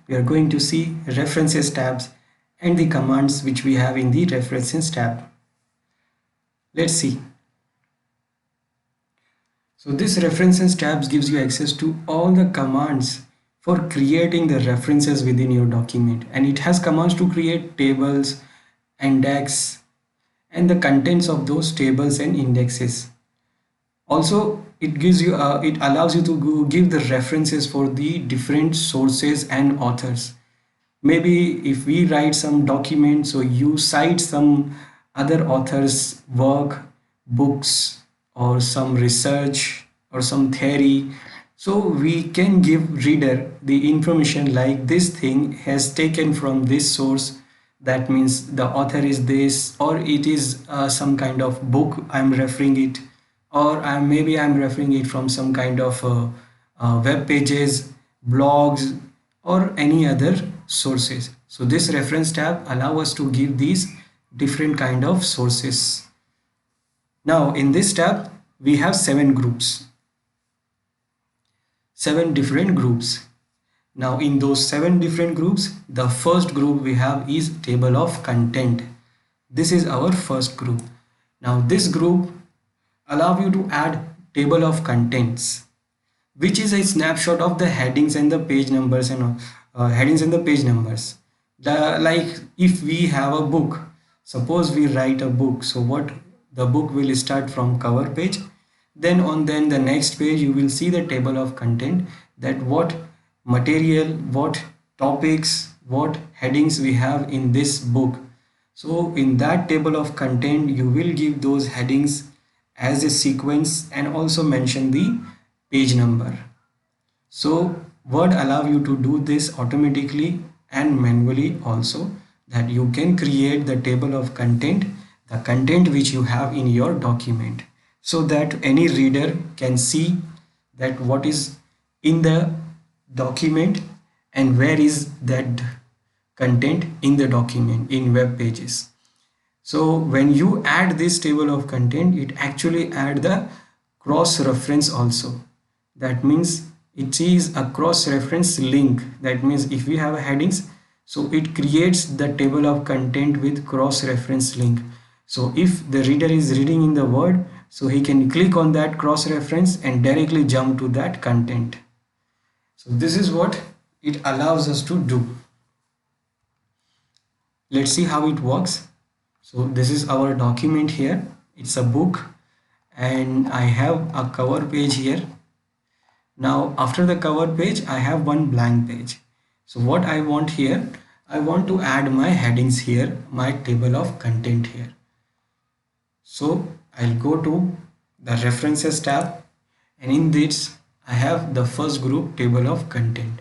we are going to see references tabs and the commands which we have in the references tab. Let's see. So this references tabs gives you access to all the commands for creating the references within your document, and it has commands to create tables, index, and the contents of those tables and indexes. Also, it allows you to give the references for the different sources and authors. Maybe if we write some document, so you cite some other authors work, books, or some research or some theory, so we can give reader the information like this thing has taken from this source. That means the author is this, or it is some kind of book I'm referring it, or maybe I'm referring it from some kind of web pages, blogs, or any other sources. So this reference tab allow us to give these different kind of sources. Now in this tab we have seven different groups. Now in those seven different groups, the first group we have is table of content. This is our first group. Now this group allow you to add table of contents, which is a snapshot of the headings and the page numbers and headings and the page numbers. Like if we have a book, suppose we write a book, so what the book will start from cover page, then the next page you will see the table of content, that what material, what topics, what headings we have in this book. So in that table of content you will give those headings as a sequence and also mention the page number. So Word allow you to do this automatically and manually also, that you can create the table of content, the content which you have in your document, so that any reader can see that what is in the document and where is that content in the document in web pages. So when you add this table of content, it actually add the cross reference also. That means it is a cross reference link. That means if we have headings, so it creates the table of content with cross reference link. So if the reader is reading in the Word, so he can click on that cross reference and directly jump to that content. So this is what it allows us to do. Let's see how it works. So this is our document here. It's a book and I have a cover page here. Now after the cover page I have one blank page. So what I want here, I want to add my headings here, my table of content here. So I'll go to the references tab, and in this I have the first group, table of content,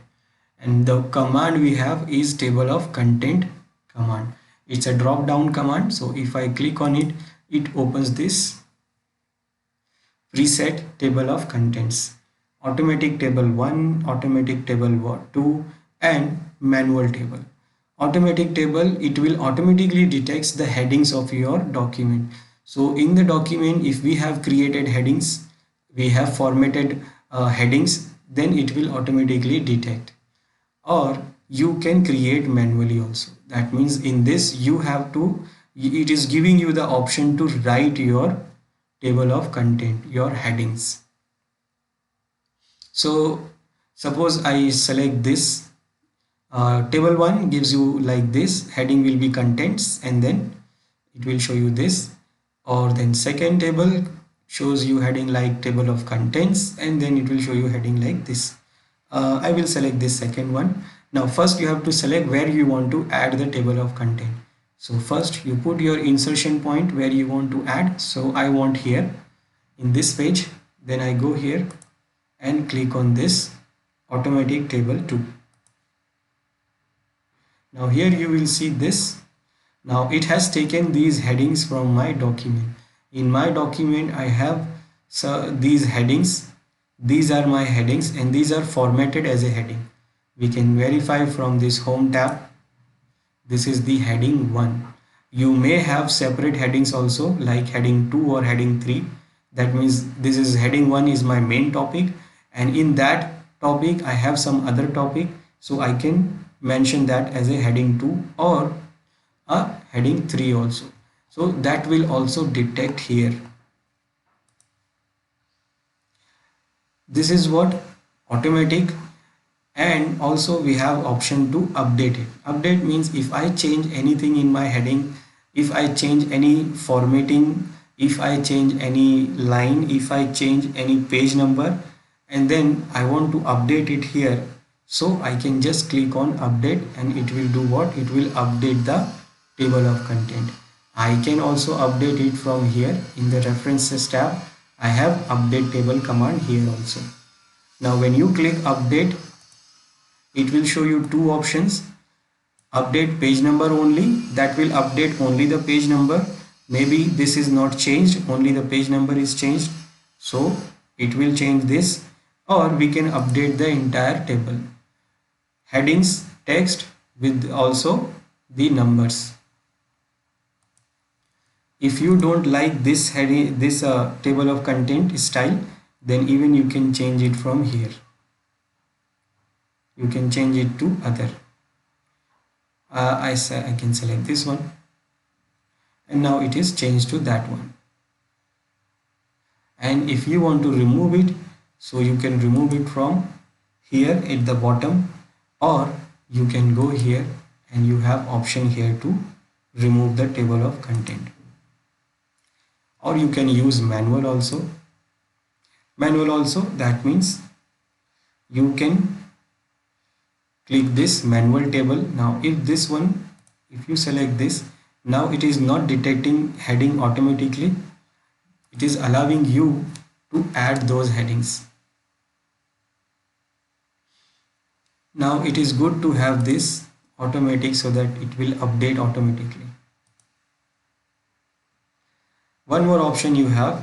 and the command we have is table of content command. It's a drop down command, so if I click on it, it opens this preset table of contents, automatic table 1, automatic table 2, and manual table. Automatic table, it will automatically detects the headings of your document. So in the document, if we have created headings, we have formatted headings, then it will automatically detect. Or you can create manually also. That means in this you have to, it is giving you the option to write your table of content, your headings. So suppose I select this, table 1 gives you like this, heading will be contents and then it will show you this, or then second table shows you heading like table of contents and then it will show you heading like this. I will select this second one. Now first you have to select where you want to add the table of content. So first you put your insertion point where you want to add. So I want here in this page, then I go here and click on this automatic table 2. Now here you will see this. Now it has taken these headings from my document. In my document I have these headings. These are my headings and these are formatted as a heading. We can verify from this home tab. This is the heading 1. You may have separate headings also, like heading 2 or heading 3. That means this is heading 1 is my main topic, and in that topic I have some other topic so I can mention that as a heading 2 or a heading 3 also. So that will also detect here. This is what automatic. And also we have option to update it. Update means if I change anything in my heading, if I change any formatting, if I change any line, if I change any page number, and then I want to update it here, so I can just click on update and it will do what? It will update the table of content. I can also update it from here in the references tab. I have update table command here also. Now when you click update, it will show you two options. Update page number only, that will update only the page number. Maybe this is not changed, only the page number is changed, so it will change this. Or we can update the entire table, headings, text with also the numbers. If you don't like this heading, this table of content style, then even you can change it from here. You can change it to other. I can select this one, and now it is changed to that one. And if you want to remove it, so you can remove it from here at the bottom, or you can go here and you have option here to remove the table of content, or you can use manual also. Manual also, that means you can click this manual table. Now if this one, if you select this, now it is not detecting heading automatically, it is allowing you to add those headings. Now it is good to have this automatic so that it will update automatically. One more option you have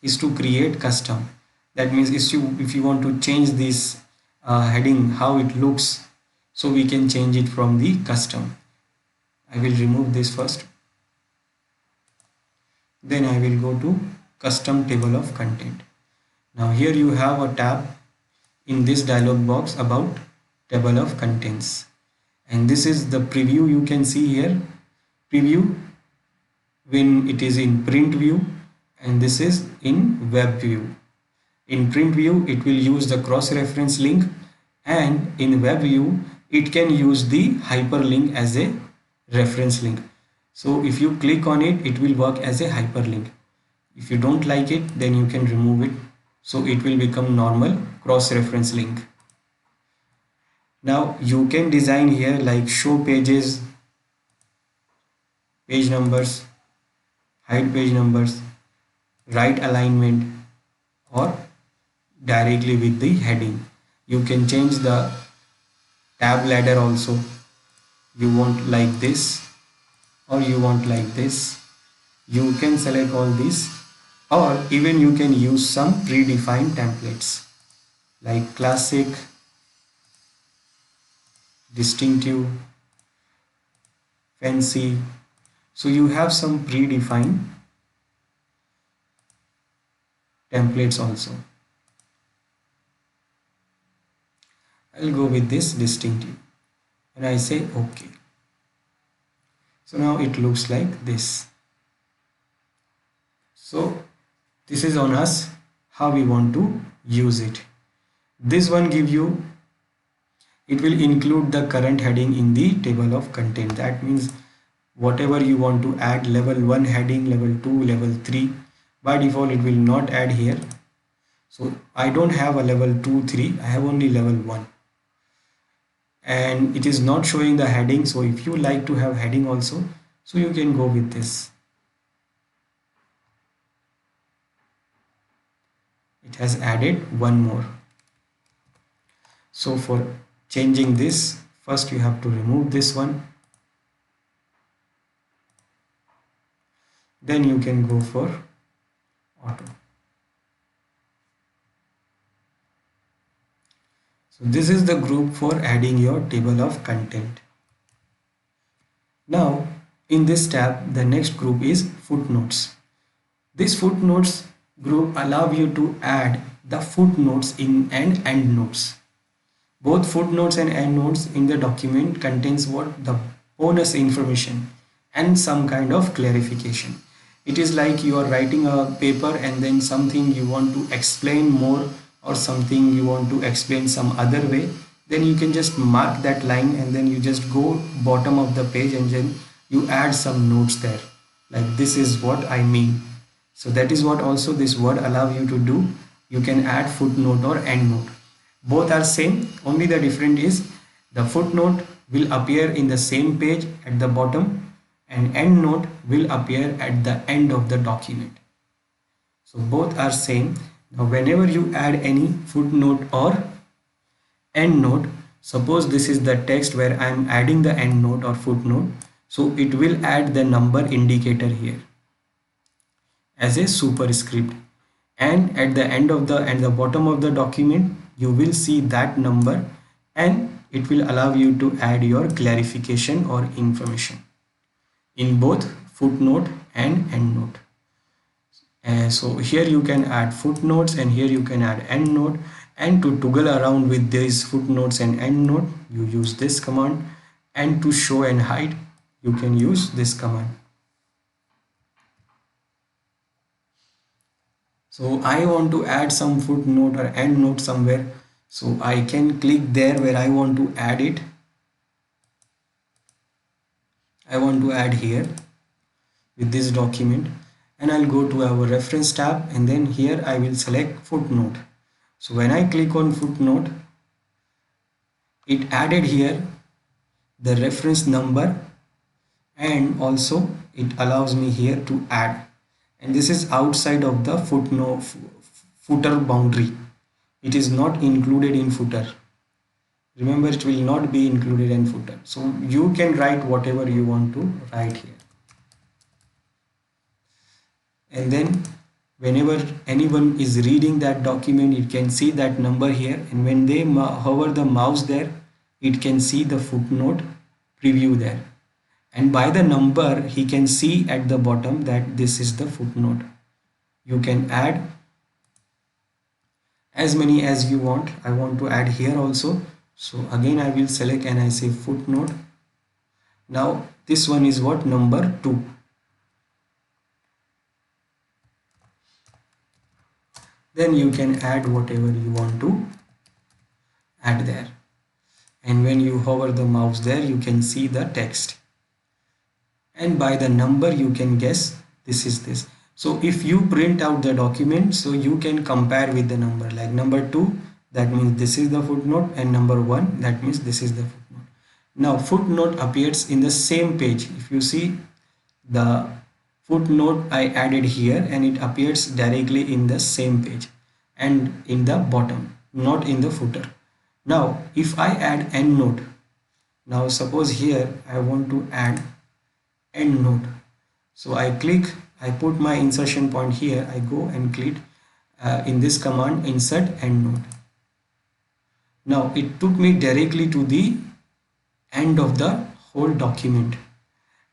is to create custom. That means if you want to change this heading, how it looks, so we can change it from the custom. I will remove this first, then I will go to custom table of content. Now here you have a tab in this dialog box about table of contents, and this is the preview. You can see here preview when it is in print view, and this is in web view. In print view it will use the cross reference link, and in web view it can use the hyperlink as a reference link. So if you click on it, it will work as a hyperlink. If you don't like it, then you can remove it, so it will become normal cross reference link. Now you can design here like show pages, page numbers, hide page numbers, right alignment, or directly with the heading. You can change the tab ladder also. You want like this or you want like this. You can select all these, or even you can use some predefined templates like classic, distinctive, fancy. So you have some predefined templates also. I'll go with this distinctive and I say OK. So now it looks like this. So this is on us how we want to use it. This one give you, it will include the current heading in the table of content. That means whatever you want to add, level 1 heading, level 2, level 3, by default it will not add here. So I don't have a level 2, 3, I have only level 1. And it is not showing the heading, so if you like to have heading also, so you can go with this. It has added one more. So for changing this, first you have to remove this one, then you can go for auto. So this is the group for adding your table of content. Now in this tab, the next group is footnotes. This footnotes group allow you to add the footnotes in and endnotes. Both footnotes and endnotes in the document contains what the bonus information and some kind of clarification. It is like you are writing a paper and then something you want to explain more or something you want to explain some other way, then you can just mark that line and then you just go bottom of the page and then you add some notes there, like this is what I mean. So that is what also this word allow you to do. You can add footnote or endnote. Both are same, only the difference is the footnote will appear in the same page at the bottom and endnote will appear at the end of the document. So both are same. Now whenever you add any footnote or endnote, suppose this is the text where I am adding the endnote or footnote, so it will add the number indicator here as a superscript, and at the end of the bottom of the document you will see that number, and it will allow you to add your clarification or information in both footnote and endnote. So here you can add footnotes and here you can add endnote, and to toggle around with these footnotes and endnote you use this command, and to show and hide you can use this command. So I want to add some footnote or endnote somewhere, so I can click there where I want to add it. I want to add here with this document, and I'll go to our reference tab and then here I will select footnote. So when I click on footnote, it added here the reference number, and also it allows me here to add, and this is outside of the footnote footer boundary. It is not included in footer. Remember, it will not be included in footer, so you can write whatever you want to write here. And then whenever anyone is reading that document, it can see that number here, and when they hover the mouse there, it can see the footnote preview there, and by the number he can see at the bottom that this is the footnote. You can add as many as you want. I want to add here also, so again I will select and I say footnote. Now this one is what, number 2. Then you can add whatever you want to add there, and when you hover the mouse there you can see the text, and by the number you can guess this is this. So if you print out the document, so you can compare with the number, like number 2, that means this is the footnote, and number 1, that means this is the footnote. Now footnote appears in the same page. If you see the footnote I added here, and it appears directly in the same page and in the bottom, not in the footer. Now if I add endnote, now suppose here I want to add endnote, so I click, I put my insertion point here, I go and click in this command insert endnote. Now it took me directly to the end of the whole document,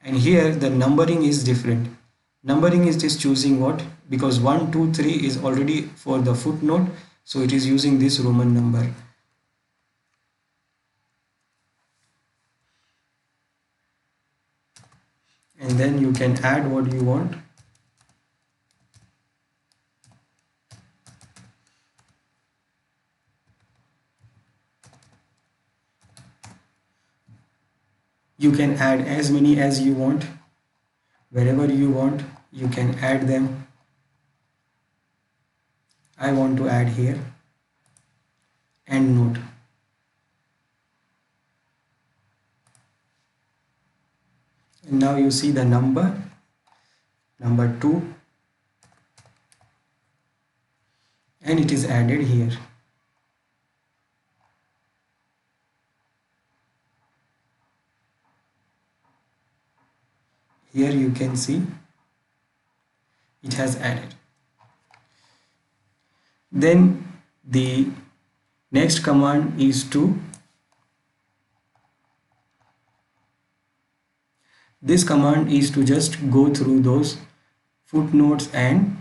and here the numbering is different. Numbering is just choosing what, because 1 2 3 is already for the footnote, so it is using this Roman number. And then you can add what you want. You can add as many as you want. Wherever you want you can add them. I want to add here endnote. And now you see the number 2, and it is added here. Here you can see it has added. Then the next command is to, this command is to just go through those footnotes and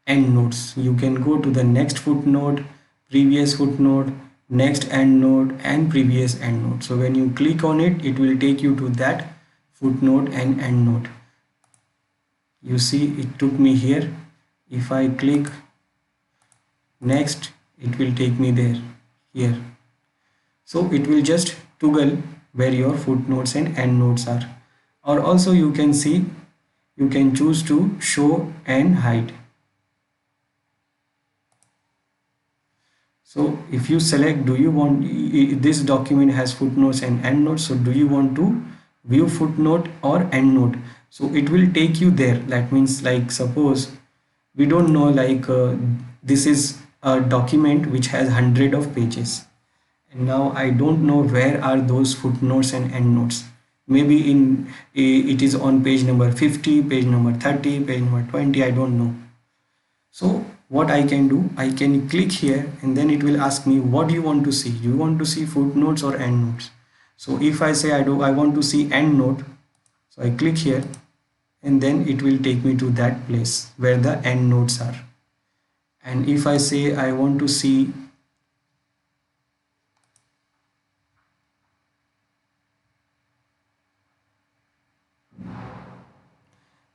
endnotes. You can go to the next footnote, previous footnote, next endnote and previous endnote. So when you click on it, it will take you to that footnote and endnote. You see it took me here. If I click next, it will take me there, here. So it will just toggle where your footnotes and endnotes are. Or also you can see, you can choose to show and hide. So if you select, do you want, this document has footnotes and endnotes, so do you want to view footnote or endnote? So it will take you there. That means, like, suppose we don't know, like, this is a document which has 100 of pages, and now I don't know where are those footnotes and endnotes. Maybe it is on page number 50, page number 30, page number 20, I don't know. So what I can do, I can click here and then it will ask me, what do you want to see? Do you want to see footnotes or endnotes? So if I say I want to see endnote, so I click here and then it will take me to that place where the endnotes are. And if I say I want to see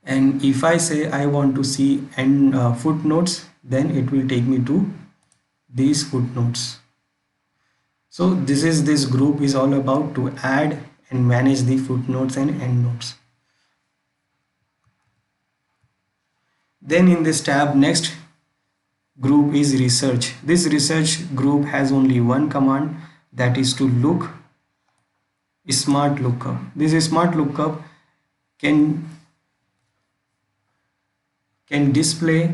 and if I say I want to see footnotes, then it will take me to these footnotes. So this group is all about to add and manage the footnotes and endnotes. Then in this tab, next group is research. This research group has only one command, that is to look smart lookup. This smart lookup can display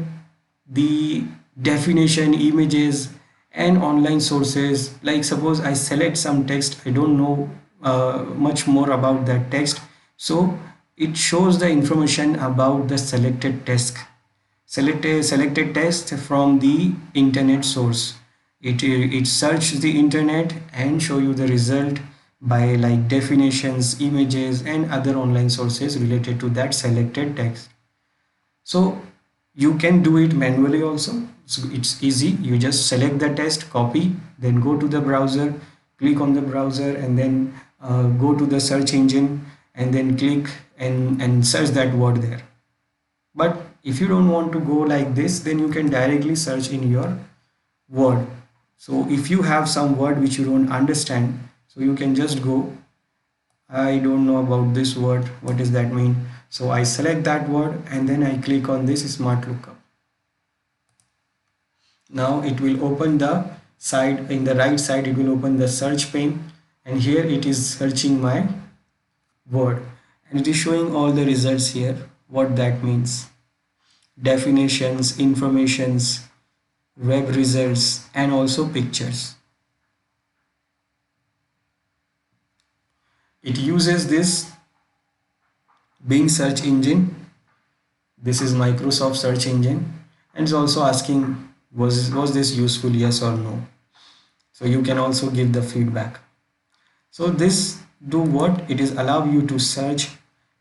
the definition, images and online sources. Like suppose I select some text, I don't know much more about that text, so it shows the information about the selected text. Selected text from the internet source. It searches the internet and show you the result by like definitions, images and other online sources related to that selected text. So you can do it manually also. So it's easy. You just select the text, copy, then go to the browser, click on the browser and then go to the search engine and then click and search that word there. But if you don't want to go like this, then you can directly search in your word. So if you have some word which you don't understand, so you can just go, I don't know about this word, what does that mean? So I select that word and then I click on this smart lookup. Now it will open the side, in the right side it will open the search pane, and here it is searching my word and it is showing all the results here, what that means. Definitions, informations, web results and also pictures. It uses this Bing search engine. This is Microsoft search engine, and it's also asking was this useful, yes or no. So you can also give the feedback. So this do what? It is allow you to search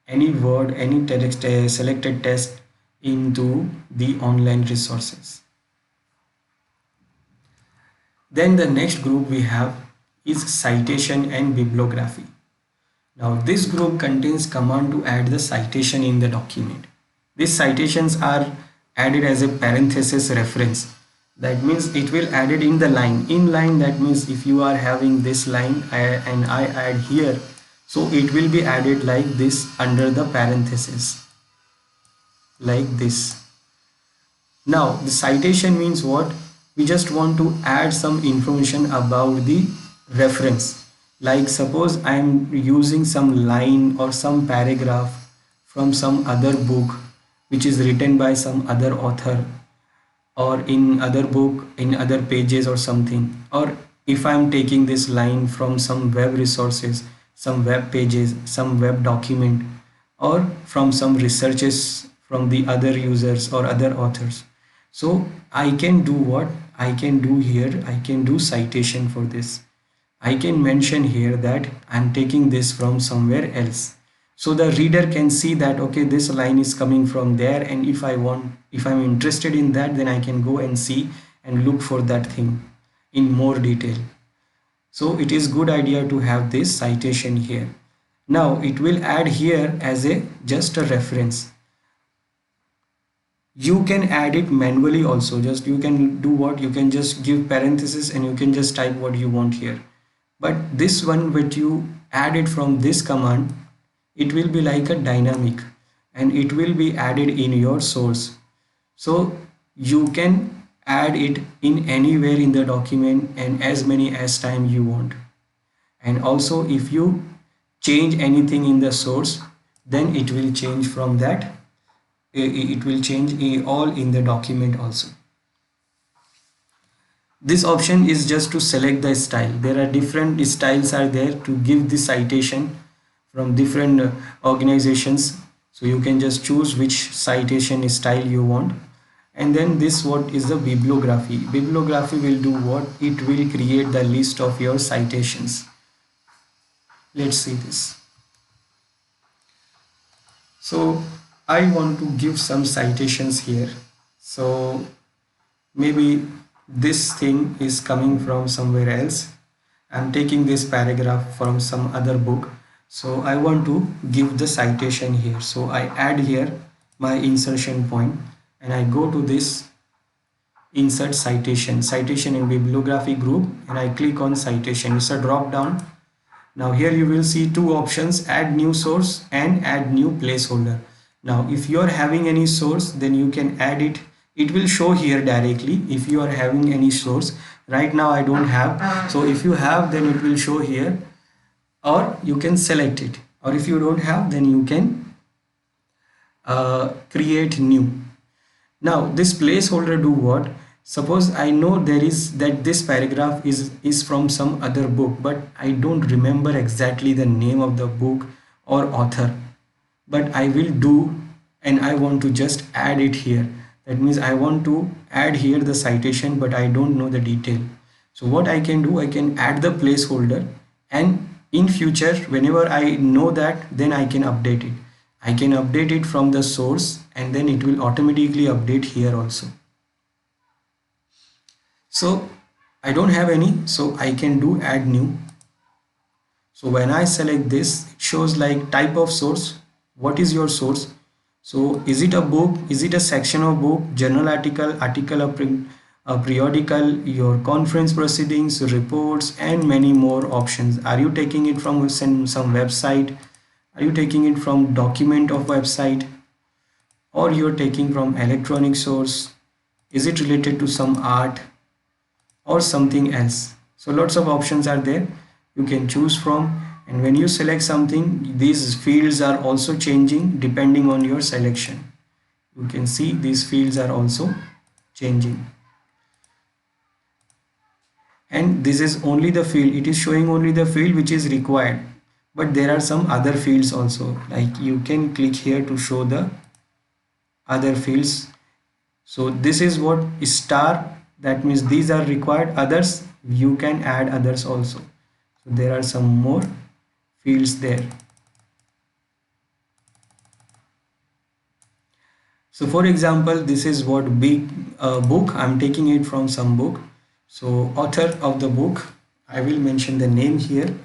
any word, any text, selected text into the online resources. Then the next group we have is citation and bibliography. Now this group contains command to add the citation in the document. These citations are added as a parenthesis reference. That means it will add it in the line. In line, that means if you are having this line and I add here, so it will be added like this under the parenthesis, like this. Now the citation means what? We just want to add some information about the reference. Like suppose I am using some line or some paragraph from some other book which is written by some other author, or in other book, in other pages or something, or if I am taking this line from some web resources, some web pages, some web document, or from some researches from the other users or other authors. So I can do what I can do here, I can do citation for this. I can mention here that I'm taking this from somewhere else, so the reader can see that okay, this line is coming from there, and if I'm interested in that, then I can go and see and look for that thing in more detail. So it is good idea to have this citation here. Now it will add here as a just a reference. You can add it manually also. Just you can do what, you can just give parenthesis and you can just type what you want here. But this one, when you add it from this command, it will be like a dynamic and it will be added in your source. So you can add it in anywhere in the document and as many as time you want. And also if you change anything in the source, then it will change from that. It will change all in the document also. This option is just to select the style. There are different styles are there to give the citation from different organizations. So you can just choose which citation style you want. And then this, what is the bibliography? Bibliography will do what? It will create the list of your citations. Let's see this. So I want to give some citations here. So maybe this thing is coming from somewhere else. I'm taking this paragraph from some other book. So I want to give the citation here. So I add here my insertion point and I go to this insert citation in bibliography group and I click on citation. It's a drop down. Now here you will see two options, add new source and add new placeholder. Now if you are having any source, then you can add it. It will show here directly if you are having any source. Right now I don't have. So if you have, then it will show here, or you can select it. Or if you don't have, then you can create new. Now this placeholder do what? Suppose I know there is that this paragraph is from some other book, but I don't remember exactly the name of the book or author, but I will do and I want to just add it here. That means I want to add here the citation, but I don't know the detail. So what I can do, I can add the placeholder, and in future whenever I know that, then I can update it. I can update it from the source and then it will automatically update here also. So I don't have any, so I can do add new. So when I select this, it shows like type of source. What is your source? So is it a book? Is it a section of book, journal article, a periodical, your conference proceedings, reports, and many more options? Are you taking it from some website? Are you taking it from document of website? Or you're taking from electronic source? Is it related to some art or something else? So lots of options are there you can choose from, and when you select something, these fields are also changing depending on your selection. You can see these fields are also changing, and this is only the field, it is showing only the field which is required, but there are some other fields also, like you can click here to show the other fields. So this is what is star, that means these are required, others you can add others also. So there are some more fields there. So for example, this is what big book, I'm taking it from some book. So author of the book, I will mention the name here.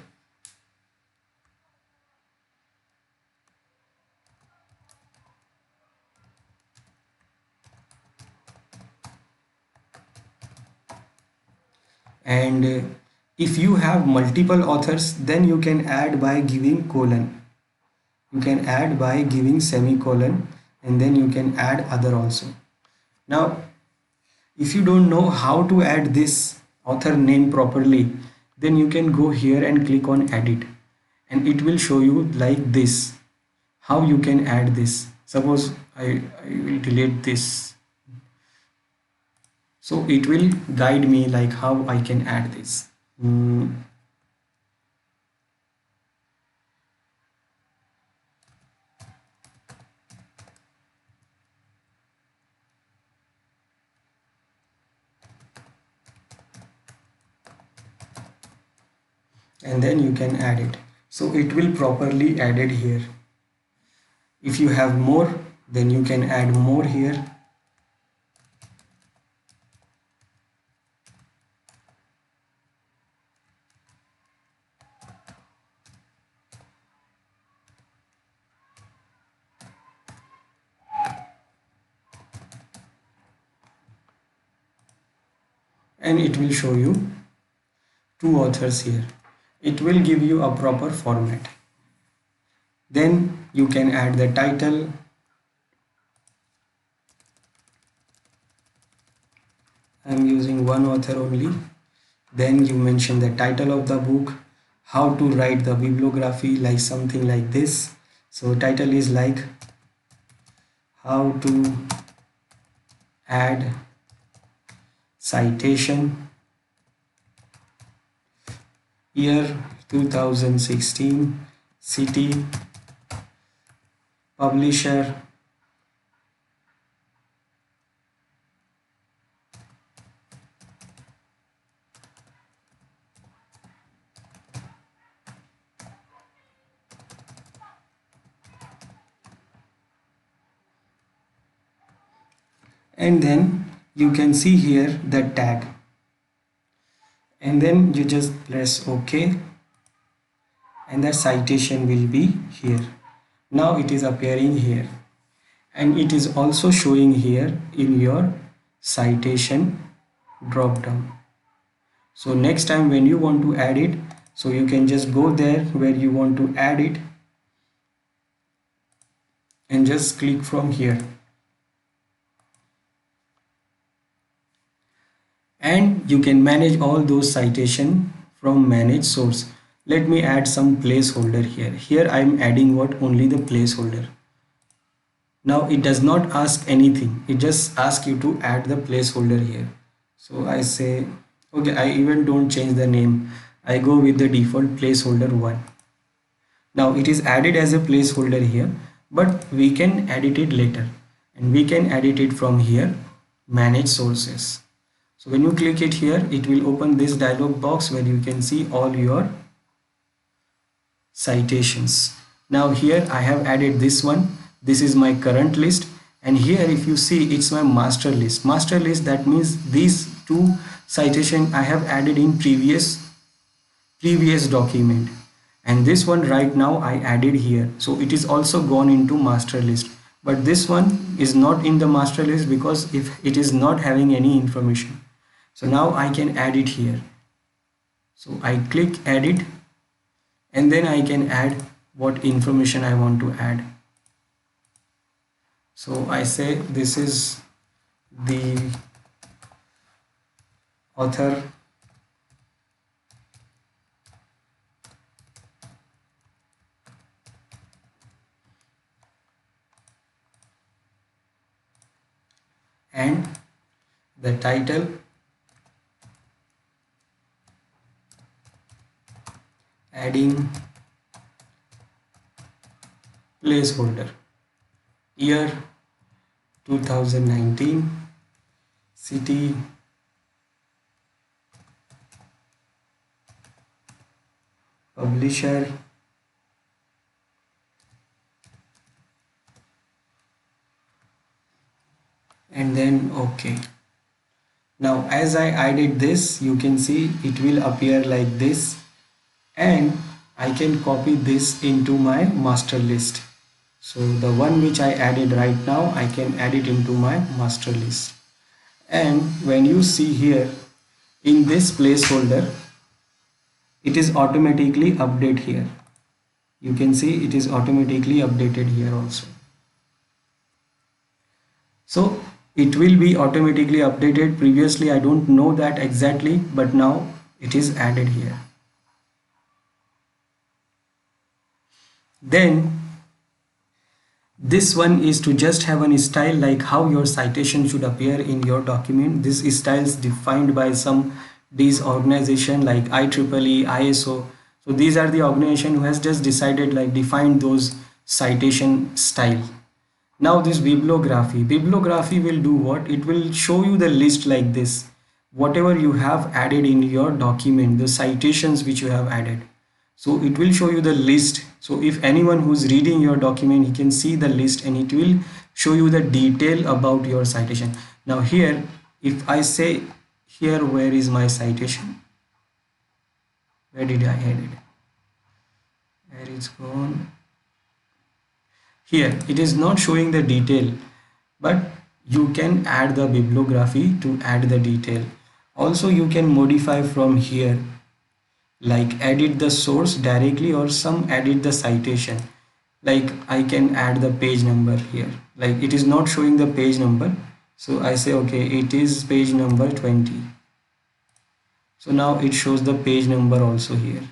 And if you have multiple authors, then you can add by giving colon. You can add by giving semicolon, and then you can add other also. Now, if you don't know how to add this author name properly, then you can go here and click on edit, and it will show you like this how you can add this. Suppose I will delete this. So it will guide me like how I can add this. And then you can add it. So it will properly added here. If you have more, then you can add more here. and it will show you two authors here. It will give you a proper format. Then you can add the title. I'm using one author only. Then you mention the title of the book, how to write the bibliography, like something like this. So title is like how to add citation, year 2016, city, publisher, and then you can see here the tag, and then you just press OK, and the citation will be here. Now it is appearing here, and it is also showing here in your citation drop down. So next time when you want to add it, so you can just go there where you want to add it and just click from here, and you can manage all those citation from manage source. Let me add some placeholder here. Here I am adding what? Only the placeholder. Now it does not ask anything, it just asks you to add the placeholder here. So I say okay, I even don't change the name, I go with the default placeholder 1. Now it is added as a placeholder here, but we can edit it later, and we can edit it from here, manage sources. So when you click it here, it will open this dialog box where you can see all your citations. Now here I have added this one. This is my current list, and here if you see, it's my master list. Master list, that means these two citation I have added in previous document, and this one right now I added here, so it is also gone into master list. But this one is not in the master list because if it is not having any information. So now I can add it here. So I click edit, and then I can add what information I want to add. So I say this is the author, and the title, adding placeholder, year 2019, city, publisher, and then OK. Now as I added this, you can see it will appear like this, and I can copy this into my master list. So the one which I added right now, I can add it into my master list. And when you see here in this placeholder, it is automatically updated here. You can see it is automatically updated here also. So it will be automatically updated. Previously I don't know that exactly, but now it is added here. Then this one is to just have a style, like how your citation should appear in your document. This style is defined by these organization like IEEE, ISO. So these are the organization who has just decided, like defined those citation style. Now this bibliography will do what? It will show you the list like this, whatever you have added in your document, the citations which you have added. So it will show you the list. So if anyone who's reading your document, he can see the list, and it will show you the detail about your citation. Now here, if I say here, where is my citation? Where did I add it? Where it's gone? Here it is not showing the detail, but you can add the bibliography to add the detail. Also you can modify from here, like edit the source directly or some edit the citation. Like I can add the page number here, like it is not showing the page number, so I say okay, it is page number 20. So now it shows the page number also here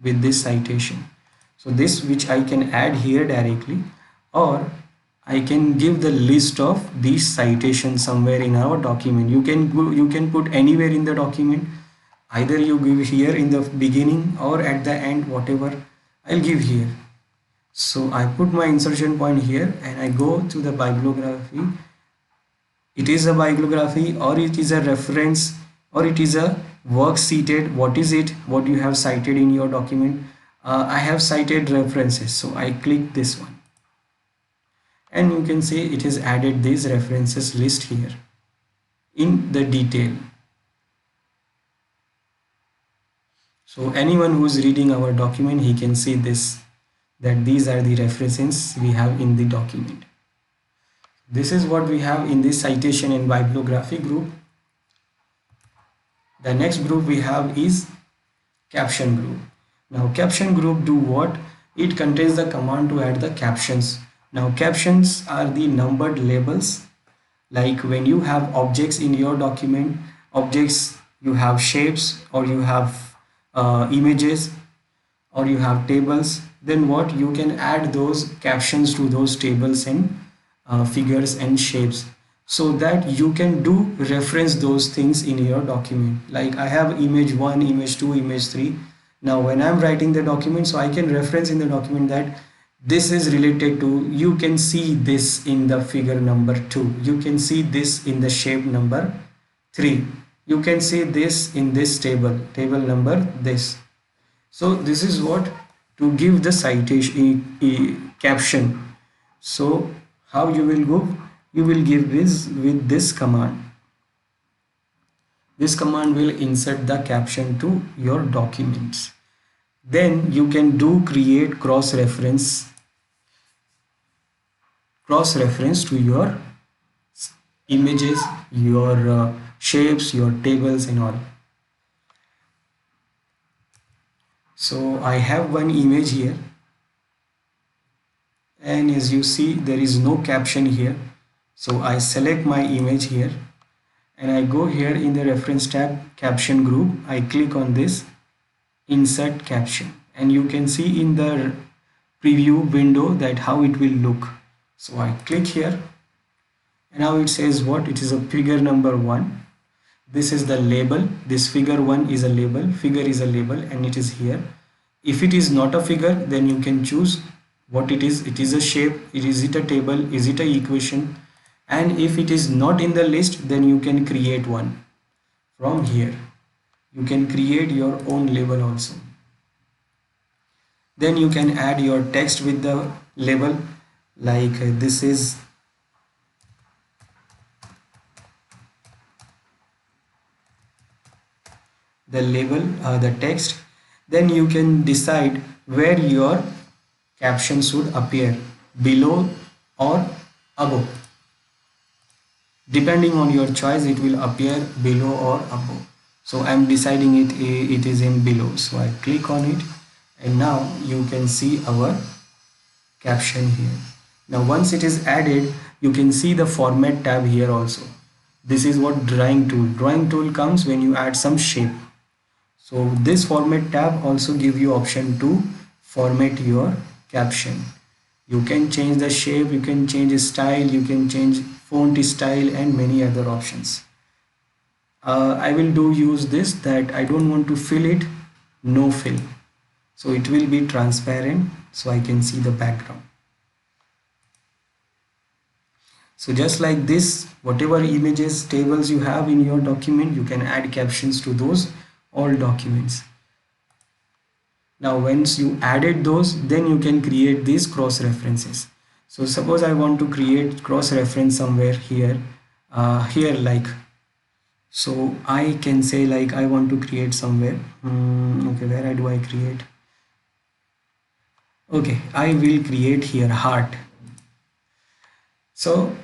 with this citation. So this which I can add here directly, or I can give the list of these citations somewhere in our document. You can go, you can put anywhere in the document, either you give here in the beginning or at the end, whatever. I'll give here. So I put my insertion point here and I go to the bibliography. It is a bibliography or it is a reference or it is a work cited. What is it? What you have cited in your document? I have cited references, so I click this one and you can see it is added this references list here in the detail. So anyone who is reading our document, he can see this, that these are the references we have in the document. This is what we have in this citation and bibliography group. The next group we have is caption group. Now caption group do what? It contains the command to add the captions. Now captions are the numbered labels, like when you have objects in your document, objects, you have shapes or you have images or you have tables, then what, you can add those captions to those tables and figures and shapes, so that you can do reference those things in your document. Like I have image 1, image 2, image 3. Now when I'm writing the document, so I can reference in the document that this is related to, you can see this in the figure number 2, you can see this in the shape number 3, you can see this in this table number this. So this is what, to give the citation caption. So how you will go, you will give this with this command. This command will insert the caption to your documents. Then you can do create cross reference to your images, your shapes, your tables and all. So I have one image here, and as you see there is no caption here. So I select my image here and I go here in the reference tab, caption group. I click on this insert caption and you can see in the preview window that how it will look. So I click here and now it says what, it is a figure number 1. This is the label, this figure 1 is a label, figure is a label, and it is here. If it is not a figure, then you can choose what it is. It is a shape, is it a table, is it a equation, and if it is not in the list, then you can create one from here. You can create your own label also. Then you can add your text with the label, like this is the label, the text. Then you can decide where your caption should appear, below or above. Depending on your choice, it will appear below or above. So I'm deciding it is in below, so I click on it and now you can see our caption here. Now once it is added, you can see the format tab here also. This is what drawing tool comes when you add some shape. So this format tab also give you option to format your caption. You can change the shape, you can change style, you can change font style and many other options. I will use this, that I don't want to fill it, no fill. So it will be transparent so I can see the background. So just like this, whatever images, tables you have in your document, you can add captions to those all documents. Now once you added those, then you can create these cross references. So suppose I want to create cross reference somewhere here, like, so I can say like I want to create somewhere, okay, where do I create? Okay, I will create here heart. So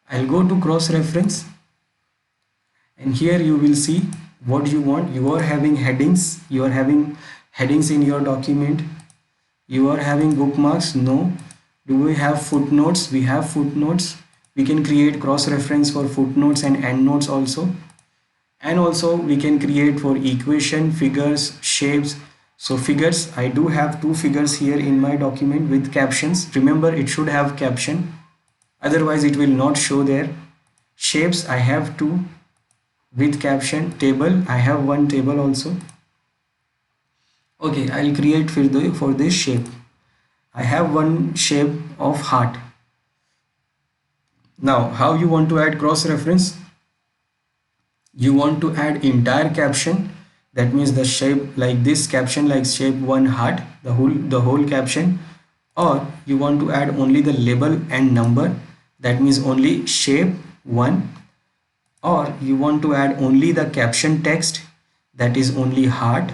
I'll go to cross reference and here you will see What do you want? You are having headings, you are having headings in your document, you are having bookmarks? No. Do we have footnotes? We have footnotes. We can create cross reference for footnotes and endnotes also. And also we can create for equation, figures, shapes. So figures, I do have two figures here in my document with captions. Remember, it should have caption, otherwise it will not show there. Shapes, I have two with caption. Table, I have one table also. Okay, I'll create for this shape. I have one shape of heart. Now how you want to add cross reference? You want to add entire caption, that means the shape like this, caption like shape 1 heart, the whole caption. Or you want to add only the label and number, that means only shape 1. Or you want to add only the caption text, that is only heart.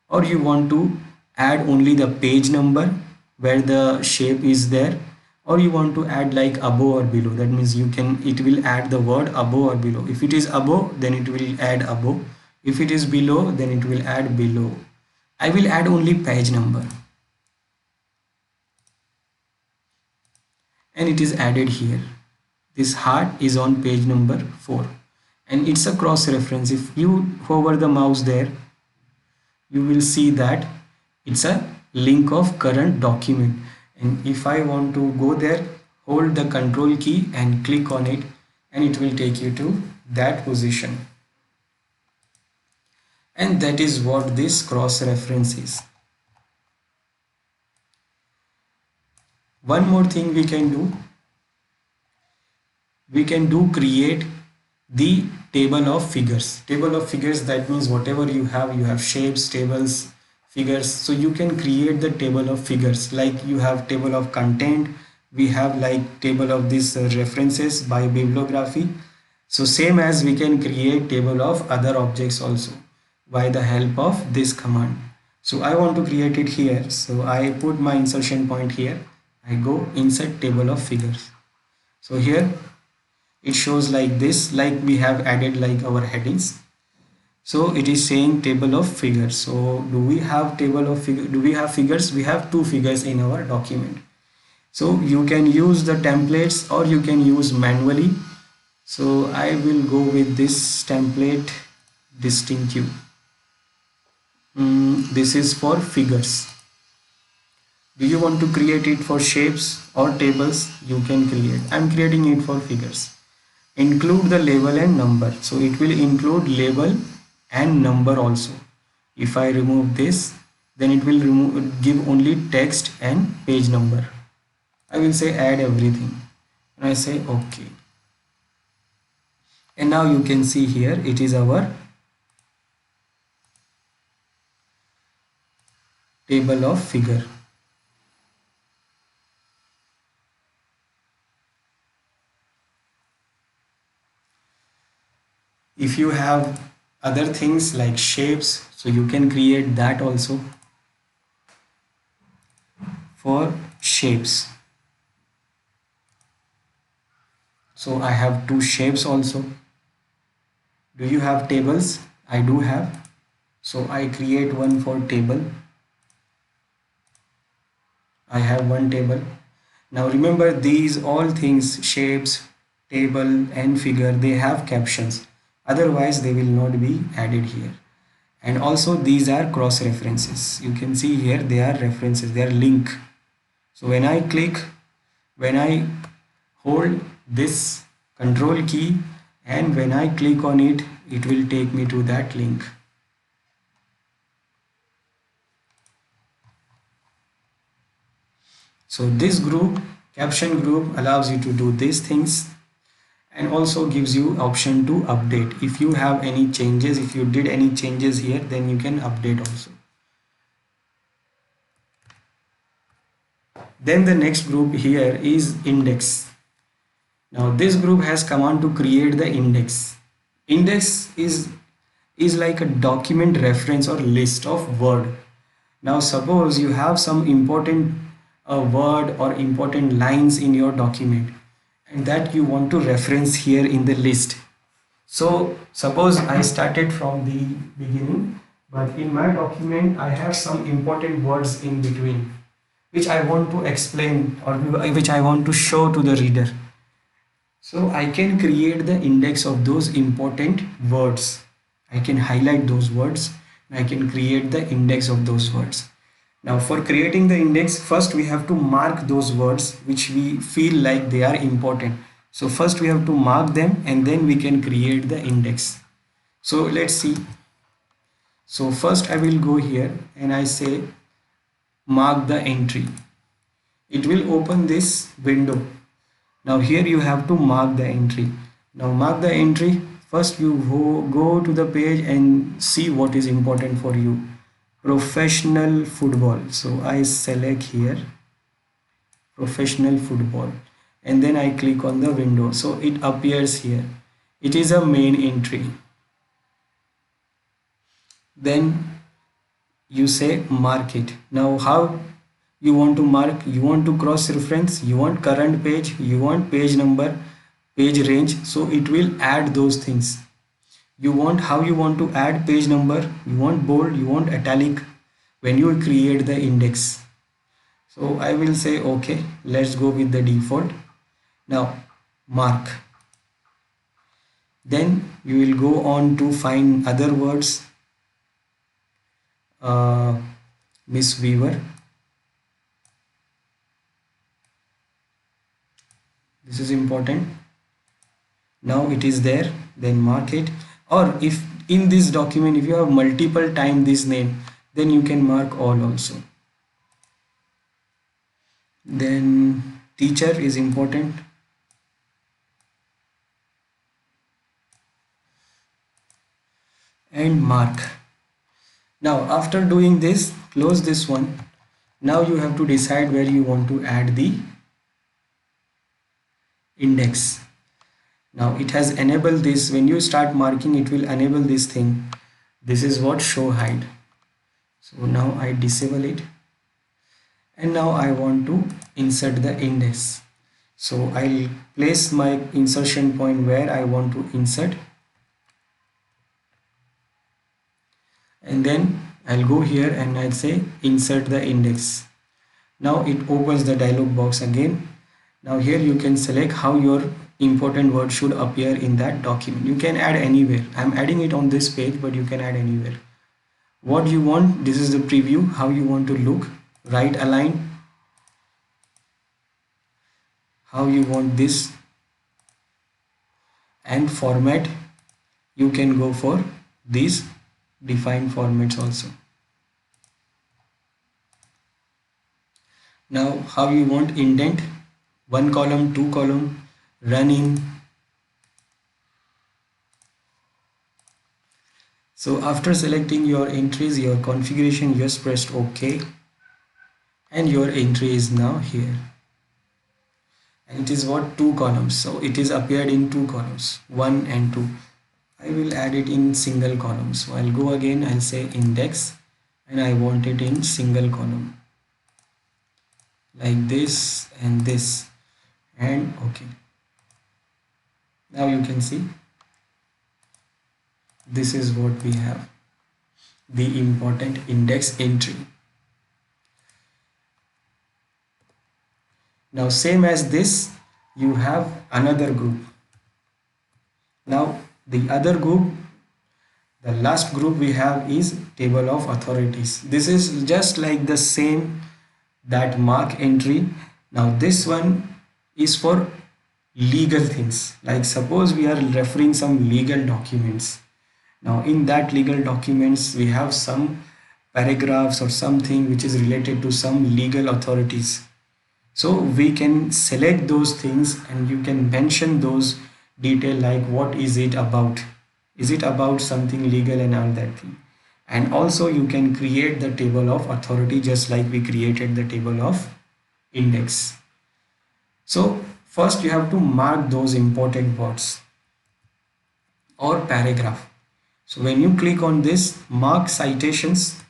Or you want to add only the page number where the shape is there. Or you want to add like above or below, that means it will add the word above or below. If it is above, then it will add above. If it is below, then it will add below. I will add only page number, and it is added here. This heart is on page number 4, and it's a cross reference. If you hover the mouse there, you will see that it's a link of current document. And if I want to go there, hold the control key and click on it, and it will take you to that position. And that is what this cross reference is. One more thing we can do, create the table of figures. Table of figures, that means whatever you have shapes, tables, figures. So you can create the table of figures, like you have table of content, we have like table of this references by bibliography. So same as we can create table of other objects also by the help of this command. So I want to create it here, so I put my insertion point here. I go insert table of figures. So here it shows like this, like we have added like our headings. So it is saying table of figures. So do we have table of figures? Do we have figures? We have two figures in our document. So you can use the templates or you can use manually. So I will go with this template distinctive. This is for figures. Do you want to create it for shapes or tables? You can create. I'm creating it for figures. Include the label and number. So it will include label and number also. If I remove this, then it will give only text and page number. I will say add everything, and I say OK. And now you can see here it is our table of figure. If you have other things like shapes, so you can create that also for shapes. So I have two shapes also. Do you have tables? I do have. So I create one for table. I have one table. Now remember, these all things, shapes, table and figure, they have captions. Otherwise they will not be added here. And also these are cross references. You can see here they are references, they are link. So when I click, when I hold this control key and when I click on it, it will take me to that link. So this group, caption group, allows you to do these things and also gives you option to update. If you have any changes, if you did any changes here, then you can update also. Then the next group here is index. Now this group has command to create the index. Index is like a document reference or list of word. Now suppose you have some important word or important lines in your document, and that you want to reference here in the list. So suppose I started from the beginning, but in my document I have some important words in between which I want to explain, or which I want to show to the reader. So I can create the index of those important words. I can highlight those words. I can create the index of those words. Now for creating the index, first we have to mark those words which we feel like they are important. So first we have to mark them and then we can create the index. So let's see. So first I will go here and I say mark the entry. It will open this window. Now here you have to mark the entry. Now mark the entry. First you go to the page and see what is important for you. Professional football. So I select here professional football and then I click on the window. So it appears here. It is a main entry. Then you say mark it. Now how you want to mark? You want to cross reference, you want current page, you want page number, page range. So it will add those things. You want, how you want to add page number, you want bold, you want italic when you create the index. So I will say okay, let's go with the default. Now mark. Then you will go on to find other words. Miss Weaver. This is important. Now it is there, then mark it. Or if in this document if you have multiple time this name, then you can mark all also. Then teacher is important. And mark. Now after doing this, close this one. Now you have to decide where you want to add the index. Now it has enabled this. When you start marking, it will enable this thing. This is what show hide. So now I disable it. And now I want to insert the index. So I'll place my insertion point where I want to insert. And then I'll go here and I'll say insert the index. Now it opens the dialog box again. Now here you can select how your important word should appear in that document. You can add anywhere. I'm adding it on this page, but you can add anywhere. What you want, this is the preview, how you want to look. Right align. How you want this. And format. You can go for these defined formats also. Now how you want indent, 1 column, 2 column, run in. So after selecting your entries, your configuration, just pressed OK and your entry is now here. And it is what, 2 columns. So it is appeared in 2 columns, 1 and 2. I will add it in single column. So I'll go again, I'll say index and I want it in single column. Like this and this and okay. Now you can see this is what we have, the important index entry. Now same as this, you have another group. Now the other group, the last group we have is table of authorities. This is just like the same that mark entry. Now this one is for legal things, like suppose we are referring some legal documents. Now in that legal documents we have some paragraphs or something which is related to some legal authorities. So we can select those things and you can mention those detail, like what is it about? Is it about something legal and all that thing? And also you can create the table of authority just like we created the table of index. So first you have to mark those important words or paragraph. So when you click on this mark citations,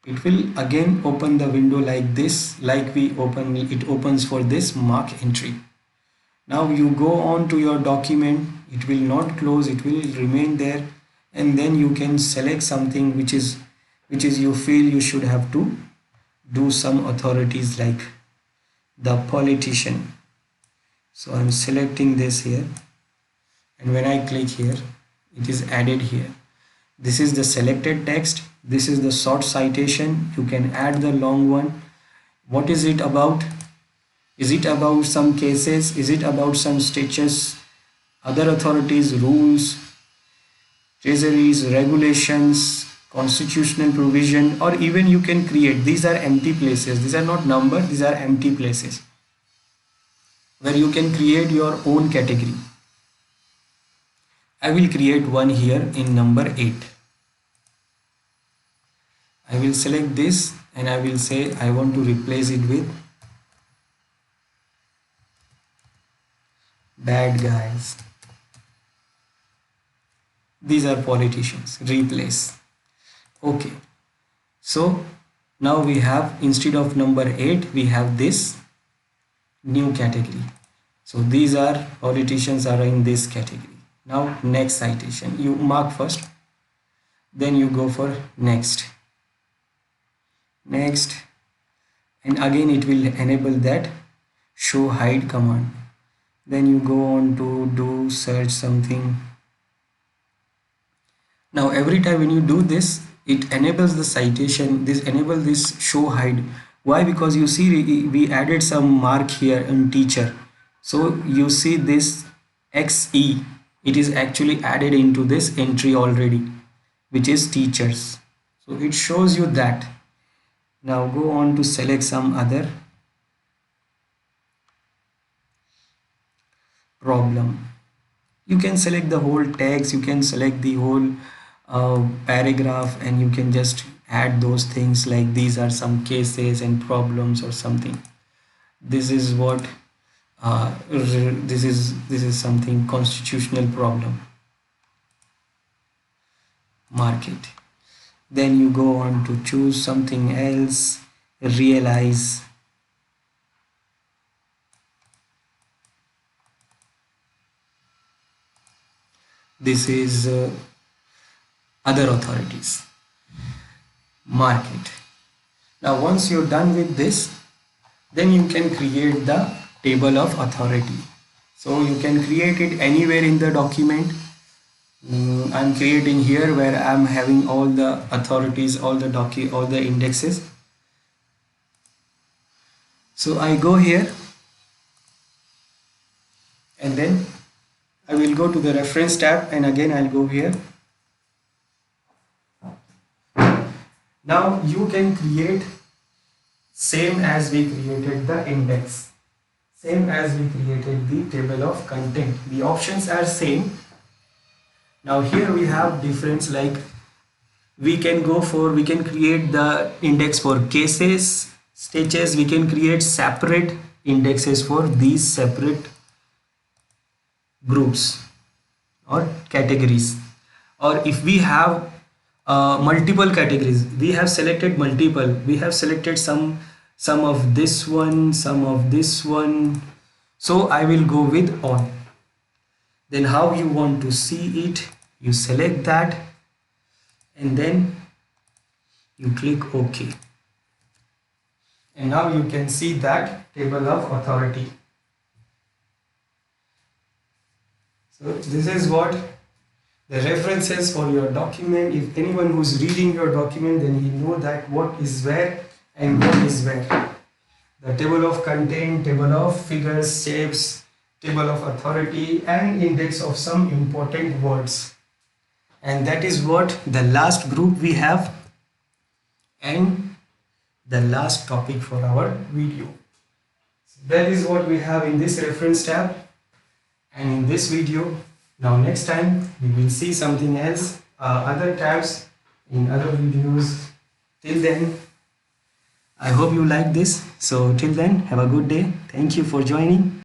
it will again open the window like this, like we open it opens for this mark entry. Now you go on to your document, it will not close, it will remain there, and then you can select something which is you feel you should have to do some authorities like the politician. So I'm selecting this here, and when I click here, it is added here. This is the selected text, this is the short citation, you can add the long one. What is it about? Is it about some cases? Is it about some stitches, other authorities, rules, treasuries, regulations, constitutional provision, or even you can create, these are empty places, these are not numbered, these are empty places where you can create your own category. I will create one here in number 8. I will select this and I will say I want to replace it with bad guys. These are politicians. Replace. Okay. So now we have, instead of number 8, we have this new category. So these are politicians are in this category. Now next citation. You mark first. Then you go for next. Next. And again it will enable that show hide command. Then you go on to do search something. Now every time when you do this, it enables the citation, this enable this show hide. Why? Because you see we added some mark here in teacher. So you see this XE, it is actually added into this entry already, which is teachers. So it shows you that. Now go on to select some other problem. You can select the whole text, you can select the whole paragraph, and you can just add those things like these are some cases and problems or something. This is what this is something constitutional problem. Mark it. Then you go on to choose something else. Realize. This is other authorities. Mark it. Now once you're done with this, then you can create the table of authority. So you can create it anywhere in the document. I'm creating here where I'm having all the authorities, all the indexes. So I go here and then I will go to the reference tab, and again I'll go here. Now you can create same as we created the index, same as we created the table of content. The options are same. Now here we have difference, like we can create the index for cases, stitches. We can create separate indexes for these separate groups or categories. Or if we have multiple categories, we have selected multiple, we have selected some of this one, some of this one, so I will go with all. Then how you want to see it, you select that and then you click OK, and now you can see that table of authority. So this is what the references for your document. If anyone who's reading your document, then he know that what is where and what is where. The table of content, table of figures, shapes, table of authority, and index of some important words. And that is what the last group we have and the last topic for our video. So that is what we have in this reference tab and in this video. Now next time we will see something else, other tabs in other videos. Till then, I hope you like this. So till then, have a good day. Thank you for joining.